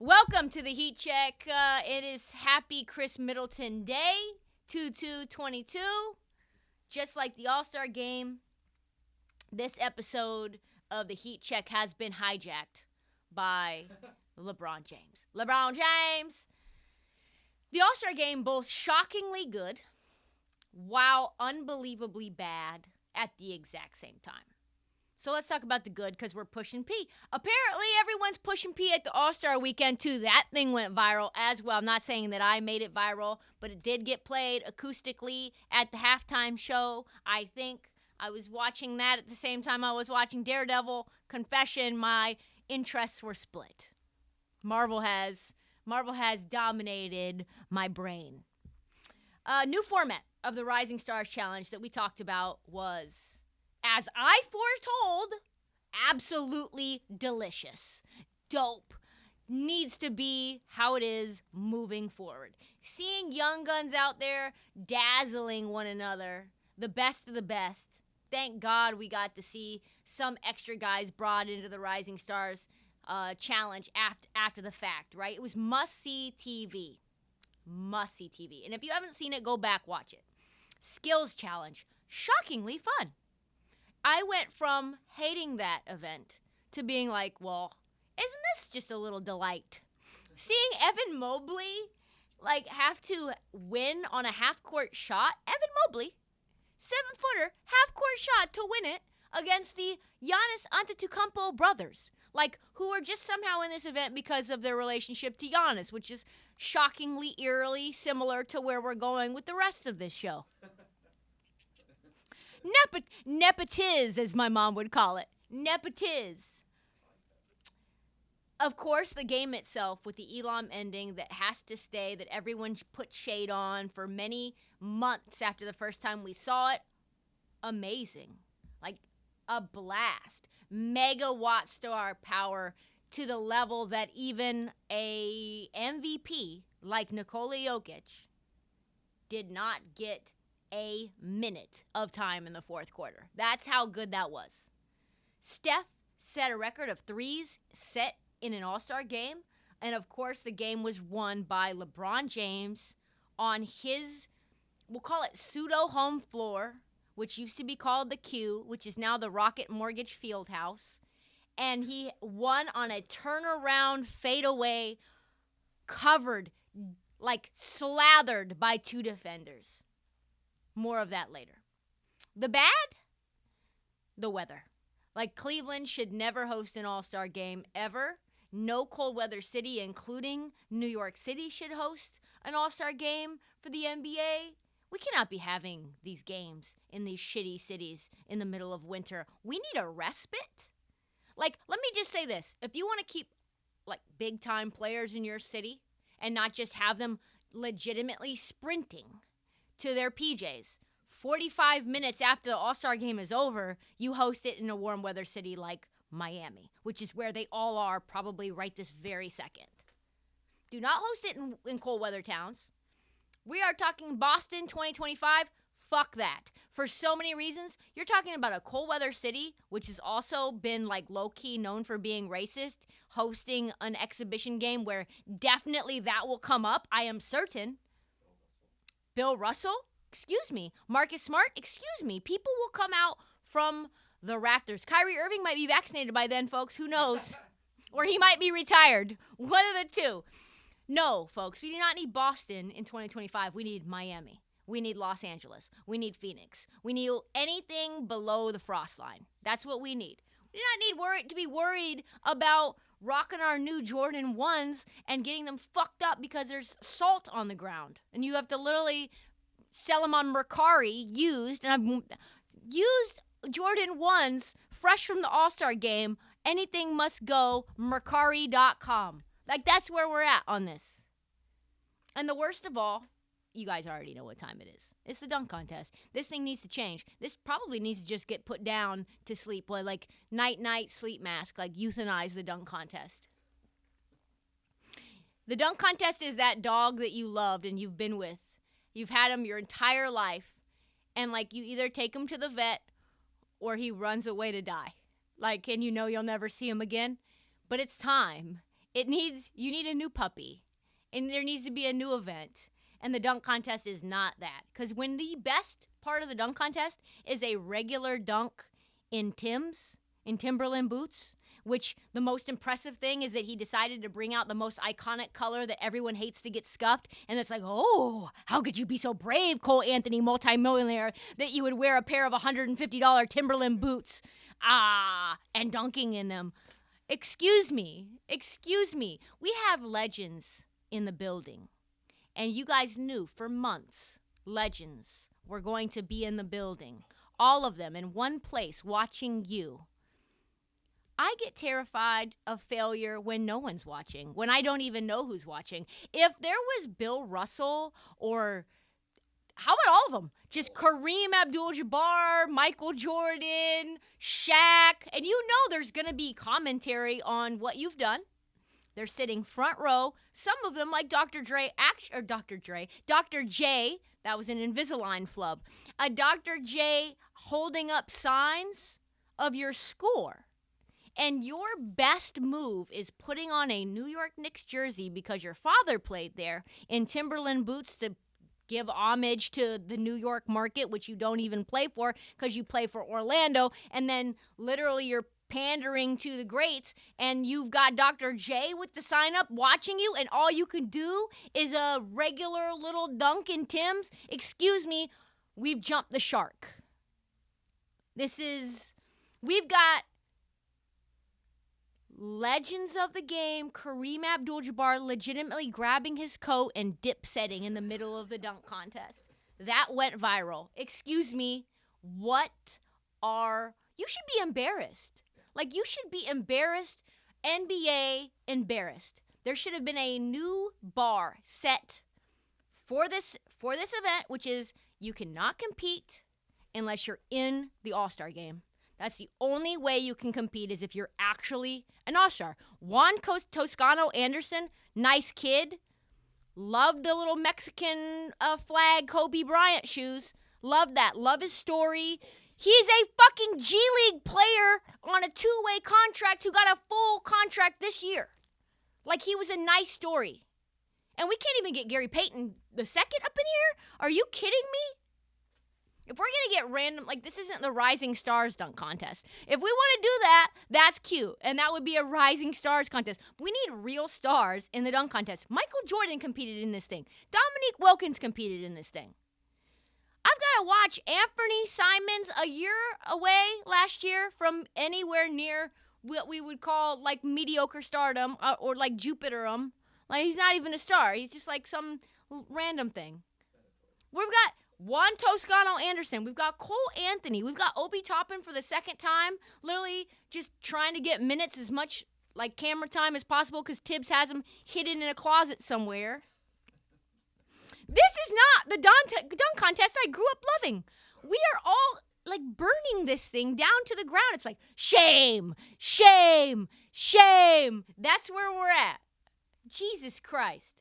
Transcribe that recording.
Welcome to the Heat Check. It is Happy Chris Middleton Day, 2/2/22. Just like the All-Star Game, this episode of the Heat Check has been hijacked by LeBron James. LeBron James! The All-Star Game, both shockingly good, while unbelievably bad at the exact same time. So let's talk about the good, because we're pushing P. Apparently, everyone's pushing P at the All-Star Weekend, too. That thing went viral as well. I'm not saying that I made it viral, but it did get played acoustically at the halftime show. I think I was watching that at the same time I was watching Daredevil. Confession, my interests were split. Marvel has dominated my brain. New format of the Rising Stars Challenge that we talked about was, as I foretold, absolutely delicious. Dope. Needs to be how it is moving forward. Seeing young guns out there dazzling one another, the best of the best. Thank God we got to see some extra guys brought into the Rising Stars Challenge after the fact, right? It was must-see TV. Must-see TV. And if you haven't seen it, go back, watch it. Skills Challenge. Shockingly fun. I went from hating that event to being like, well, isn't this just a little delight? Seeing Evan Mobley, have to win on a half-court shot. Evan Mobley, 7-footer, half-court shot to win it against the Giannis Antetokounmpo brothers, who are just somehow in this event because of their relationship to Giannis, which is shockingly, eerily similar to where we're going with the rest of this show. Nepotiz, as my mom would call it. Nepotiz. Of course, the game itself, with the Elam ending that has to stay, that everyone put shade on for many months after the first time we saw it, amazing. A blast. Megawatt star power to the level that even a MVP like Nikola Jokic did not get a minute of time in the fourth quarter. That's how good that was. Steph set a record of threes set in an All-Star game. And, of course, the game was won by LeBron James on his, we'll call it pseudo-home floor, which used to be called the Q, which is now the Rocket Mortgage Fieldhouse. And he won on a turnaround fadeaway, covered, slathered by two defenders. More of that later. The bad? The weather. Cleveland should never host an All-Star game ever. No cold weather city, including New York City, should host an All-Star game for the NBA. We cannot be having these games in these shitty cities in the middle of winter. We need a respite. Let me just say this. If you want to keep, big-time players in your city and not just have them legitimately sprinting to their PJs, 45 minutes after the All-Star game is over, you host it in a warm weather city like Miami, which is where they all are probably right this very second. Do not host it in cold weather towns. We are talking Boston 2025. Fuck that. For so many reasons. You're talking about a cold weather city, which has also been low-key known for being racist, hosting an exhibition game where definitely that will come up, I am certain. Bill Russell? Excuse me. Marcus Smart? Excuse me. People will come out from the rafters. Kyrie Irving might be vaccinated by then, folks. Who knows? Or he might be retired. One of the two. No, folks. We do not need Boston in 2025. We need Miami. We need Los Angeles. We need Phoenix. We need anything below the frost line. That's what we need. We do not need to be worried about rocking our new Jordan 1s and getting them fucked up because there's salt on the ground. And you have to literally sell them on Mercari used. And I've used Jordan 1s fresh from the All-Star game. Anything must go Mercari.com. That's where we're at on this. And the worst of all, you guys already know what time it is. It's the dunk contest. This thing needs to change. This probably needs to just get put down to sleep. Night sleep mask. Euthanize the dunk contest. The dunk contest is that dog that you loved and you've been with. You've had him your entire life. And, you either take him to the vet or he runs away to die. And you know you'll never see him again. But it's time. You need a new puppy. And there needs to be a new event. And the dunk contest is not that. Because when the best part of the dunk contest is a regular dunk in Timberland boots, which the most impressive thing is that he decided to bring out the most iconic color that everyone hates to get scuffed. And it's like, oh, how could you be so brave, Cole Anthony, multimillionaire, that you would wear a pair of $150 Timberland boots and dunking in them? Excuse me. We have legends in the building. And you guys knew for months, legends were going to be in the building. All of them in one place watching you. I get terrified of failure when no one's watching, when I don't even know who's watching. If there was Bill Russell or how about all of them? Just Kareem Abdul-Jabbar, Michael Jordan, Shaq, and you know there's going to be commentary on what you've done. They're sitting front row. Some of them, like Dr. J, that was an Invisalign flub. A Dr. J holding up signs of your score. And your best move is putting on a New York Knicks jersey because your father played there in Timberland boots to give homage to the New York market, which you don't even play for because you play for Orlando. And then literally you're pandering to the greats, and you've got Dr. J with the sign up watching you, and all you can do is a regular little dunk in Tim's. Excuse me, we've jumped the shark. We've got legends of the game, Kareem Abdul-Jabbar legitimately grabbing his coat and dip-setting in the middle of the dunk contest. That went viral. Excuse me, you should be embarrassed. Like, you should be embarrassed, NBA embarrassed. There should have been a new bar set for this event, which is you cannot compete unless you're in the All-Star game. That's the only way you can compete is if you're actually an All-Star. Juan Toscano Anderson, nice kid. Loved the little Mexican flag Kobe Bryant shoes. Love that. Love his story. He's a fucking G League player on a 2-way contract who got a full contract this year. Like, he was a nice story. And we can't even get Gary Payton II up in here? Are you kidding me? If we're going to get random, like, this isn't the Rising Stars dunk contest. If we want to do that, that's cute. And that would be a Rising Stars contest. We need real stars in the dunk contest. Michael Jordan competed in this thing. Dominique Wilkins competed in this thing. I've got to watch Anthony Simons a year away last year from anywhere near what we would call, like, mediocre stardom or like Jupiterum. Like, he's not even a star. He's just like some random thing. We've got Juan Toscano Anderson. We've got Cole Anthony. We've got Obi Toppin for the second time. Literally just trying to get minutes as much, like, camera time as possible because Tibbs has him hidden in a closet somewhere. This is not the dunk contest I grew up loving. We are all, like, burning this thing down to the ground. It's like, shame, shame, shame. That's where we're at. Jesus Christ.